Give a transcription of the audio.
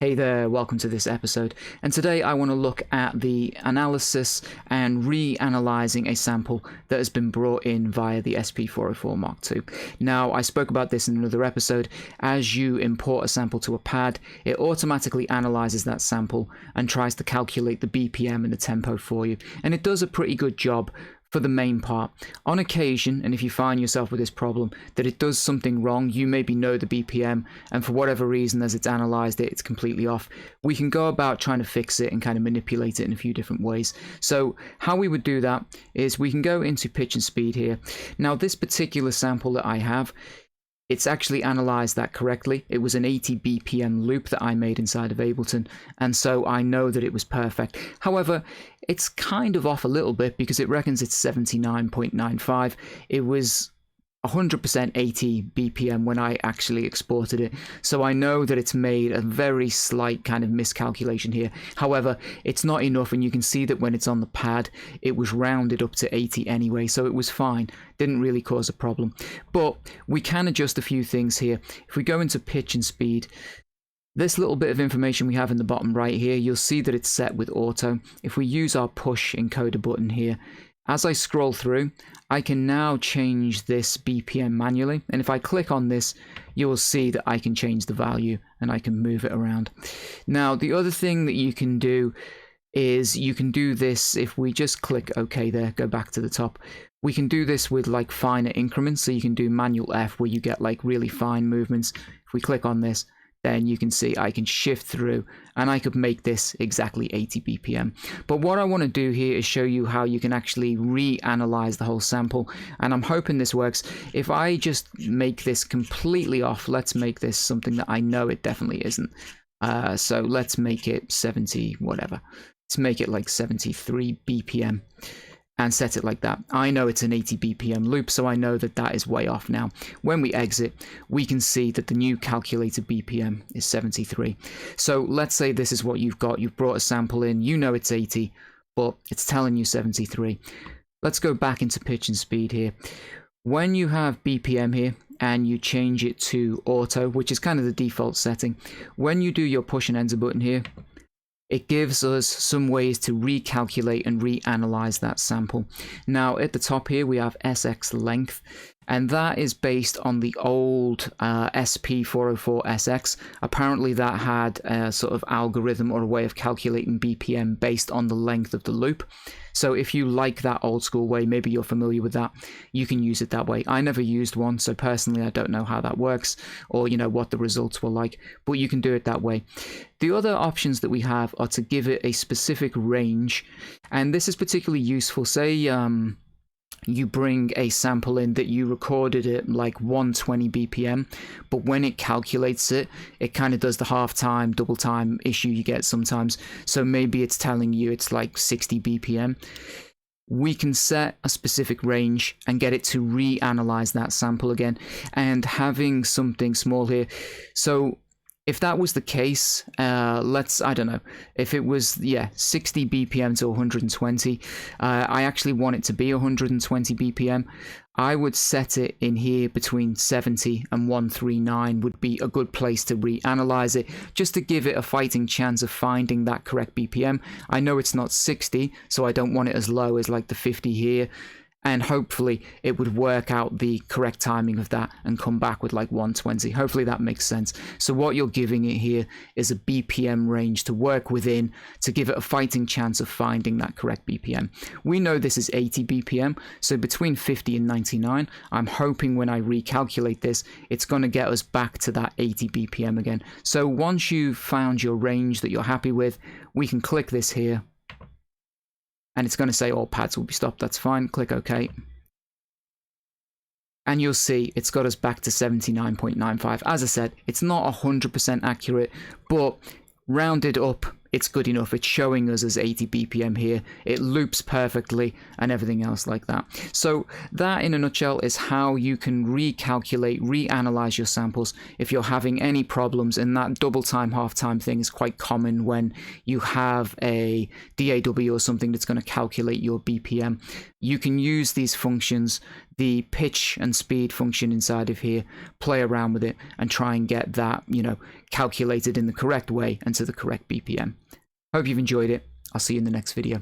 Hey there, welcome to this episode, and today I want to look at the analysis and reanalyzing a sample that has been brought in via the SP-404 MKII. Now, I spoke about this in another episode. As you import a sample to a pad, it automatically analyzes that sample and tries to calculate the BPM and the tempo for you, and it does a pretty good job for the main part. On occasion, and if you find yourself with this problem, that it does something wrong, you maybe know the BPM, and for whatever reason, as it's analysed it, it's completely off. We can go about trying to fix it and kind of manipulate it in a few different ways. So how we would do that is we can go into pitch and speed here. Now, this particular sample that I have, it's actually analysed that correctly. It was an 80 BPM loop that I made inside of Ableton, and so I know that it was perfect. However, it's kind of off a little bit because it reckons it's 79.95. It was 100% 80 BPM when I actually exported it, so I know that it's made a very slight kind of miscalculation here. However, it's not enough, and you can see that when it's on the pad it was rounded up to 80 anyway, so it was fine, didn't really cause a problem. But we can adjust a few things here. If we go into pitch and speed, this little bit of information we have in the bottom right here, you'll see that it's set with auto. If we use our push encoder button here, as I scroll through, I can now change this BPM manually, and if I click on this, you will see that I can change the value and I can move it around. Now, the other thing that you can do is you can do this if we just click OK there, go back to the top. We can do this with like finer increments, so you can do manual F where you get like really fine movements. If we click on this, then you can see I can shift through and I could make this exactly 80 BPM. But what I want to do here is show you how you can actually reanalyze the whole sample, and I'm hoping this works. If I just make this completely off, let's make this something that I know it definitely isn't. So let's make it 70 whatever. Let's make it like 73 BPM. And set it like that. I know it's an 80 BPM loop, so I know that that is way off now. When we exit, we can see that the new calculated BPM is 73. So let's say this is what you've got. You've brought a sample in, you know it's 80, but it's telling you 73. Let's go back into pitch and speed here. When you have BPM here, and you change it to auto, which is kind of the default setting, when you do your push and enter button here, it gives us some ways to recalculate and reanalyze that sample. Now, at the top here, we have SX length, and that is based on the old SP-404 SX. Apparently, that had a sort of algorithm or a way of calculating BPM based on the length of the loop. So if you like that old school way, maybe you're familiar with that, you can use it that way. I never used one, so personally I don't know how that works, or you know what the results were like, but you can do it that way. The other options that we have are to give it a specific range, and this is particularly useful. Say you bring a sample in that you recorded at like 120 BPM, but when it calculates it, it kind of does the half time, double time issue you get sometimes. So maybe it's telling you it's like 60 BPM. We can set a specific range and get it to reanalyze that sample again. And having something small here, so if that was the case, I don't know, if it was, 60 BPM to 120, I actually want it to be 120 BPM. I would set it in here between 70 and 139 would be a good place to reanalyze it, just to give it a fighting chance of finding that correct BPM. I know it's not 60, so I don't want it as low as like the 50 here. And hopefully it would work out the correct timing of that and come back with like 120. Hopefully that makes sense. So what you're giving it here is a BPM range to work within to give it a fighting chance of finding that correct BPM. We know this is 80 BPM, so between 50 and 99, I'm hoping when I recalculate this, it's going to get us back to that 80 BPM again. So once you've found your range that you're happy with, we can click this here. And it's going to say all pads will be stopped. That's fine. Click OK. And you'll see it's got us back to 79.95. As I said, it's not 100% accurate, but rounded up, it's good enough. It's showing us as 80 BPM here. It loops perfectly and everything else like that. So that in a nutshell is how you can recalculate, reanalyze your samples if you're having any problems. And that double time, half time thing is quite common when you have a DAW or something that's going to calculate your BPM. you can use these functions, the pitch and speed function inside of here, play around with it and try and get that, you know, calculated in the correct way and to the correct BPM. Hope you've enjoyed it. I'll see you in the next video.